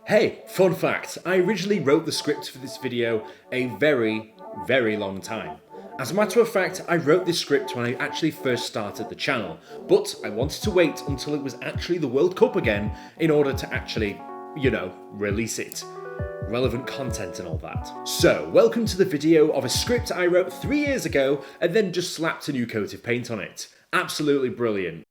Hey, fun fact, I originally wrote the script for this video a very, very long time. As a matter of fact, I wrote this script when I actually first started the channel, but I wanted to wait until it was actually the World Cup again in order to actually, release it. Relevant content and all that. So, welcome to the video of a script I wrote 3 years ago and then just slapped a new coat of paint on it. Absolutely brilliant.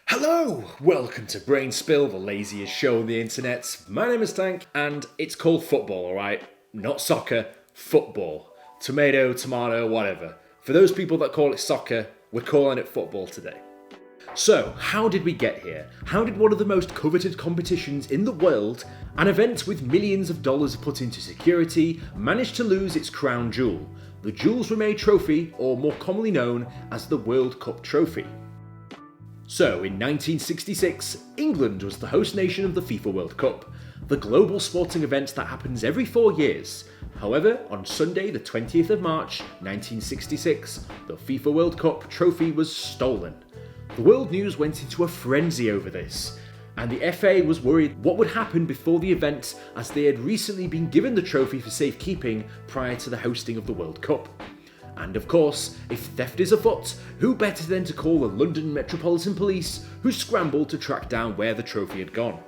Hello! Welcome to Brain Spill, the laziest show on the internet. My name is Tank, and it's called football, alright? Not soccer, football. Tomato, whatever. For those people that call it soccer, we're calling it football today. So, how did we get here? How did one of the most coveted competitions in the world, an event with millions of dollars put into security, manage to lose its crown jewel, the Jules Rimet Trophy, or more commonly known as the World Cup Trophy? So, in 1966, England was the host nation of the FIFA World Cup, the global sporting event that happens every 4 years. However, on Sunday, the 20th of March, 1966, the FIFA World Cup trophy was stolen. The world news went into a frenzy over this, and the FA was worried what would happen before the event, as they had recently been given the trophy for safekeeping prior to the hosting of the World Cup. And of course, if theft is afoot, who better than to call the London Metropolitan Police, who scrambled to track down where the trophy had gone.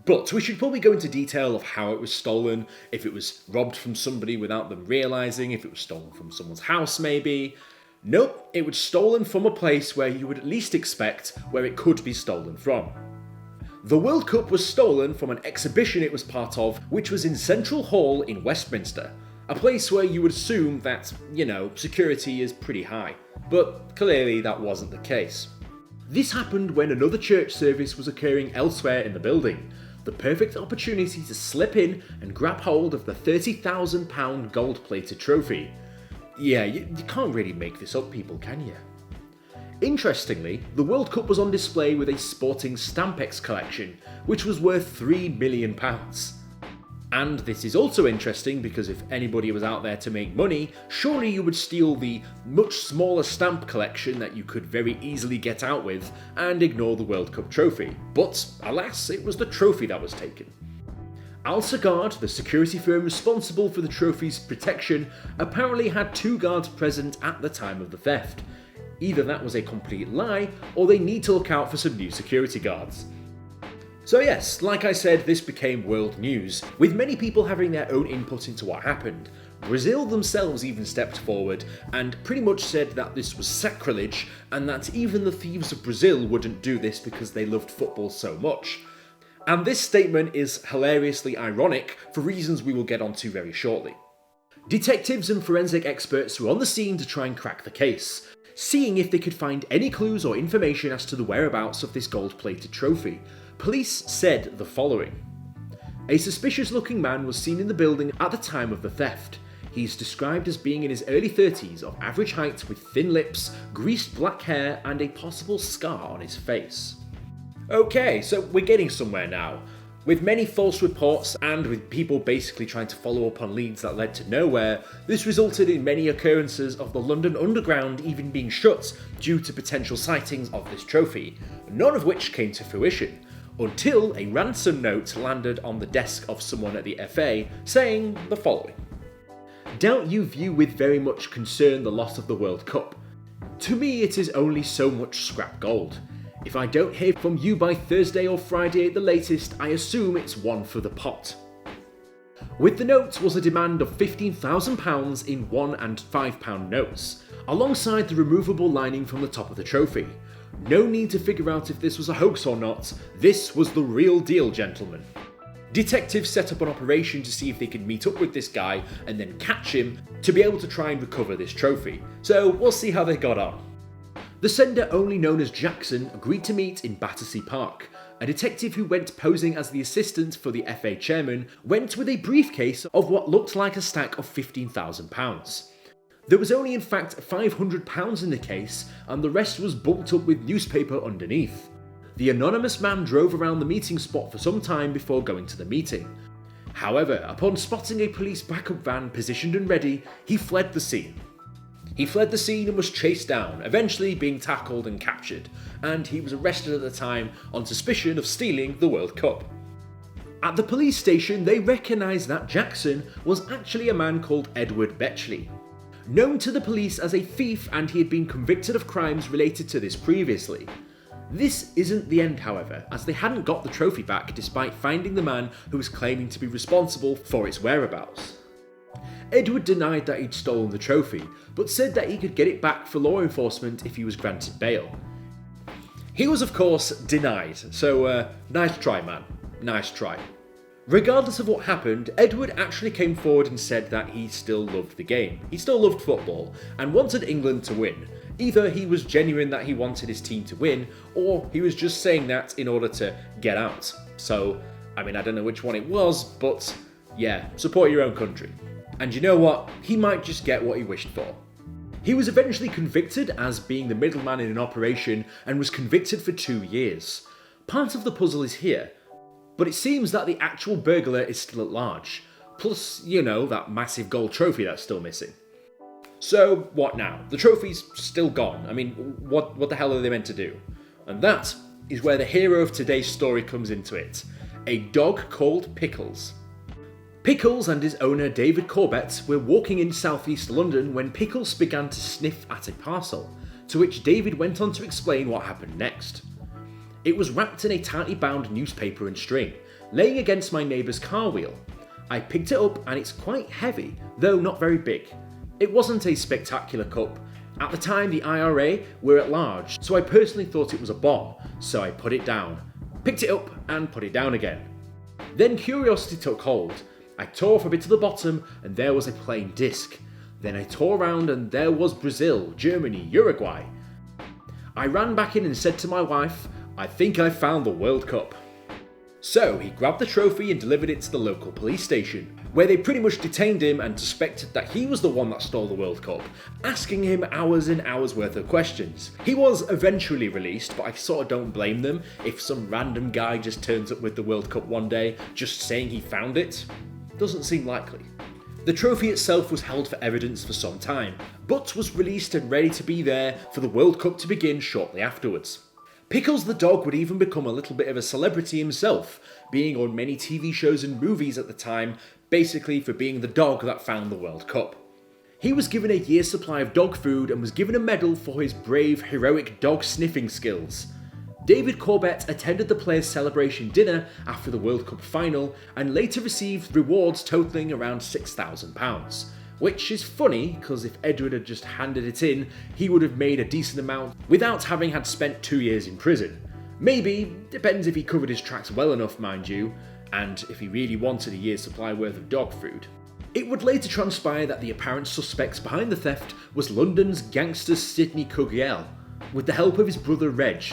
But we should probably go into detail of how it was stolen, if it was robbed from somebody without them realising, if it was stolen from someone's house maybe. Nope, it was stolen from a place where you would at least expect where it could be stolen from. The World Cup was stolen from an exhibition it was part of, which was in Central Hall in Westminster. A place where you would assume that, security is pretty high. But clearly that wasn't the case. This happened when another church service was occurring elsewhere in the building. The perfect opportunity to slip in and grab hold of the £30,000 gold-plated trophy. Yeah, you can't really make this up, people, can you? Interestingly, the World Cup was on display with a Sporting Stampex collection, which was worth £3 million. And this is also interesting because if anybody was out there to make money, surely you would steal the much smaller stamp collection that you could very easily get out with and ignore the World Cup trophy. But alas, it was the trophy that was taken. Al Sagard, the security firm responsible for the trophy's protection, apparently had 2 guards present at the time of the theft. Either that was a complete lie, or they need to look out for some new security guards. So yes, like I said, this became world news, with many people having their own input into what happened. Brazil themselves even stepped forward and pretty much said that this was sacrilege and that even the thieves of Brazil wouldn't do this because they loved football so much. And this statement is hilariously ironic for reasons we will get onto very shortly. Detectives and forensic experts were on the scene to try and crack the case, seeing if they could find any clues or information as to the whereabouts of this gold-plated trophy. Police said the following. A suspicious-looking man was seen in the building at the time of the theft. He is described as being in his early 30s, of average height, with thin lips, greased black hair, and a possible scar on his face. Okay, so we're getting somewhere now. With many false reports and with people basically trying to follow up on leads that led to nowhere, this resulted in many occurrences of the London Underground even being shut due to potential sightings of this trophy, none of which came to fruition, until a ransom note landed on the desk of someone at the FA saying the following. Doubt you view with very much concern the loss of the World Cup. To me it is only so much scrap gold. If I don't hear from you by Thursday or Friday at the latest, I assume it's one for the pot. With the note was a demand of £15,000 in £1 and £5 notes, alongside the removable lining from the top of the trophy. No need to figure out if this was a hoax or not, this was the real deal, gentlemen. Detectives set up an operation to see if they could meet up with this guy and then catch him to be able to try and recover this trophy, so we'll see how they got on. The sender, only known as Jackson, agreed to meet in Battersea Park. A detective who went posing as the assistant for the FA chairman went with a briefcase of what looked like a stack of £15,000. There was only in fact £500 in the case, and the rest was bulked up with newspaper underneath. The anonymous man drove around the meeting spot for some time before going to the meeting. However, upon spotting a police backup van positioned and ready, he fled the scene. He fled the scene and was chased down, eventually being tackled and captured, and he was arrested at the time on suspicion of stealing the World Cup. At the police station, they recognised that Jackson was actually a man called Edward Betchley, known to the police as a thief, and he had been convicted of crimes related to this previously. This isn't the end, however, as they hadn't got the trophy back despite finding the man who was claiming to be responsible for its whereabouts. Edward denied that he'd stolen the trophy, but said that he could get it back for law enforcement if he was granted bail. He was of course denied, so nice try, man, nice try. Regardless of what happened, Edward actually came forward and said that he still loved the game. He still loved football and wanted England to win. Either he was genuine that he wanted his team to win, or he was just saying that in order to get out. So, I don't know which one it was, but yeah, support your own country. And you know what? He might just get what he wished for. He was eventually convicted as being the middleman in an operation and was convicted for 2 years. Part of the puzzle is here, but it seems that the actual burglar is still at large. Plus, that massive gold trophy that's still missing. So, what now? The trophy's still gone. What the hell are they meant to do? And that is where the hero of today's story comes into it. A dog called Pickles. Pickles and his owner David Corbett were walking in southeast London when Pickles began to sniff at a parcel, to which David went on to explain what happened next. It was wrapped in a tightly bound newspaper and string, laying against my neighbour's car wheel. I picked it up and it's quite heavy, though not very big. It wasn't a spectacular cup. At the time the IRA were at large, so I personally thought it was a bomb, so I put it down, picked it up and put it down again. Then curiosity took hold. I tore off a bit to the bottom and there was a plain disc. Then I tore around and there was Brazil, Germany, Uruguay. I ran back in and said to my wife, "I think I found the World Cup." So he grabbed the trophy and delivered it to the local police station, where they pretty much detained him and suspected that he was the one that stole the World Cup, asking him hours and hours worth of questions. He was eventually released, but I sort of don't blame them if some random guy just turns up with the World Cup one day, just saying he found it. Doesn't seem likely. The trophy itself was held for evidence for some time, but was released and ready to be there for the World Cup to begin shortly afterwards. Pickles the dog would even become a little bit of a celebrity himself, being on many TV shows and movies at the time, basically for being the dog that found the World Cup. He was given a year's supply of dog food and was given a medal for his brave, heroic dog sniffing skills. David Corbett attended the players' celebration dinner after the World Cup final and later received rewards totalling around £6,000. Which is funny, because if Edward had just handed it in, he would have made a decent amount without having had spent 2 years in prison. Maybe, depends if he covered his tracks well enough, mind you, and if he really wanted a year's supply worth of dog food. It would later transpire that the apparent suspects behind the theft was London's gangster Sidney Cuggiel, with the help of his brother Reg.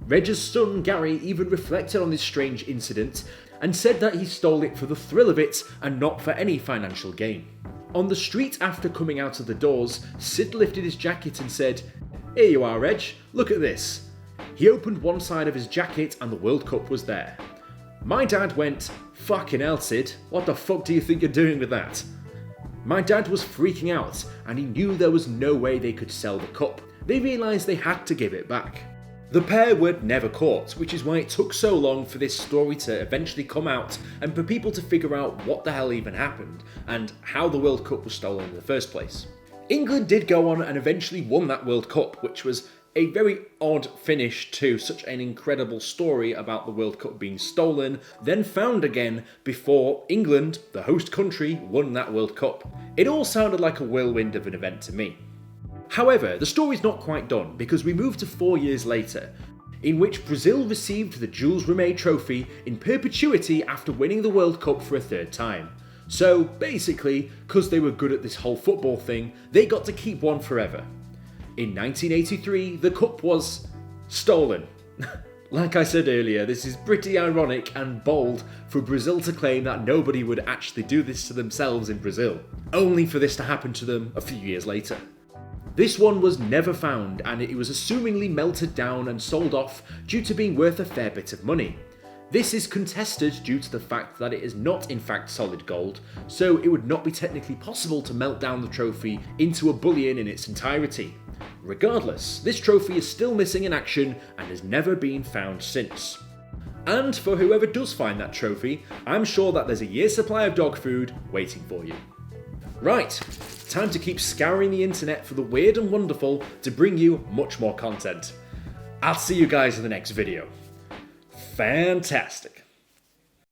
Reg's son Gary even reflected on this strange incident and said that he stole it for the thrill of it and not for any financial gain. On the street after coming out of the doors, Sid lifted his jacket and said, "Here you are, Reg, look at this." He opened one side of his jacket and the World Cup was there. My dad went, "Fucking hell, Sid, what the fuck do you think you're doing with that?" My dad was freaking out and he knew there was no way they could sell the cup. They realised they had to give it back. The pair were never caught, which is why it took so long for this story to eventually come out and for people to figure out what the hell even happened and how the World Cup was stolen in the first place. England did go on and eventually won that World Cup, which was a very odd finish to such an incredible story about the World Cup being stolen, then found again before England, the host country, won that World Cup. It all sounded like a whirlwind of an event to me. However, the story's not quite done because we move to 4 years later, in which Brazil received the Jules Rimet Trophy in perpetuity after winning the World Cup for a third time. So basically, because they were good at this whole football thing, they got to keep one forever. In 1983, the cup was stolen. Like I said earlier, this is pretty ironic and bold for Brazil to claim that nobody would actually do this to themselves in Brazil, only for this to happen to them a few years later. This one was never found and it was assumingly melted down and sold off due to being worth a fair bit of money. This is contested due to the fact that it is not in fact solid gold, so it would not be technically possible to melt down the trophy into a bullion in its entirety. Regardless, this trophy is still missing in action and has never been found since. And for whoever does find that trophy, I'm sure that there's a year's supply of dog food waiting for you. Right, time to keep scouring the internet for the weird and wonderful to bring you much more content. I'll see you guys in the next video. Fantastic.